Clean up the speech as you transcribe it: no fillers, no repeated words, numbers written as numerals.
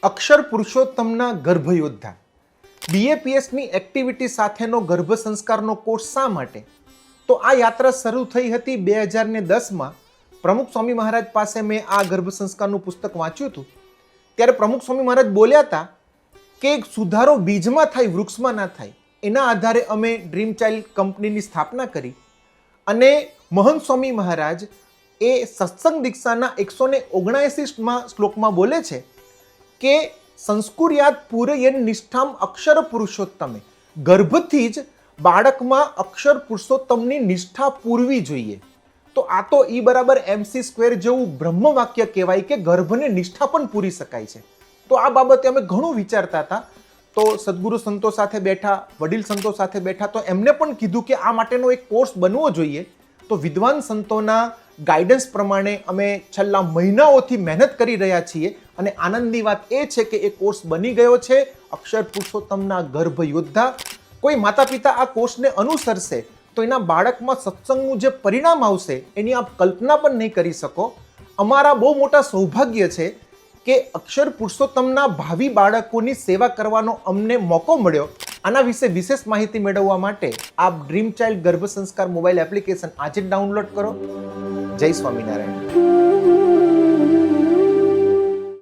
અક્ષર પુરુષોત્તમના ગર્ભયોદ્ધા બીએપીએસની activity સાથેનો ગર્ભ સંસ્કારનો course શા માટે? તો આ યાત્રા શરૂ થઈ હતી 2010માં. પ્રમુખ સ્વામી મહારાજ પાસે મેં આ ગર્ભ સંસ્કારનું પુસ્તક વાંચ્યું હતું. ત્યારે પ્રમુખ સ્વામી મહારાજ બોલ્યા હતા કે સુધારો બીજમાં થાય, વૃક્ષમાં ના થાય. એના આધારે અમે ડ્રીમ ચાઇલ્ડ કંપનીની સ્થાપના કરી. અને મહંત સ્વામી મહારાજ એ સત્સંગ દીક્ષાના 179માં શ્લોકમાં બોલે છે કે સંસ્કુર્યાત પૂરયન નિષ્ઠામ અક્ષર પુરુષોત્તમે, ગર્ભથી જ બાળકમાં અક્ષર પુરુષોત્તમની નિષ્ઠા પૂરવી જોઈએ. તો આ તો E = MC² જેવું બ્રહ્મ વાક્ય કહેવાય કે ગર્ભને નિષ્ઠા પણ પૂરી શકાય છે. તો આ બાબતે અમે ઘણું વિચારતા હતા. તો સદગુરુ સંતો સાથે બેઠા, વડીલ સંતો સાથે બેઠા, તો એમને પણ કીધું કે આ માટેનો એક કોર્સ બનવો જોઈએ. તો વિદ્વાન સંતોના ગાઈડન્સ પ્રમાણે અમે છેલ્લા મહિનાઓથી મહેનત કરી રહ્યા છીએ. અને આનંદની વાત એ છે કે એ કોર્સ બની ગયો છે, અક્ષર પુરુષોત્તમના ગર્ભ યોદ્ધા. કોઈ માતા પિતા આ કોર્સને અનુસરશે તો એના બાળકમાં સત્સંગનું જે પરિણામ આવશે એની આપ કલ્પના પણ નહીં કરી શકો. અમારા બહુ મોટા સૌભાગ્ય છે કે અક્ષર પુરુષોત્તમના ભાવિ બાળકોની સેવા કરવાનો અમને મોકો મળ્યો. આના વિશે વિશેષ માહિતી મેળવવા માટે આપ ડ્રીમ ચાઇલ્ડ ગર્ભ સંસ્કાર મોબાઈલ એપ્લિકેશન આજે જ ડાઉનલોડ કરો. જય સ્વામિનારાયણ.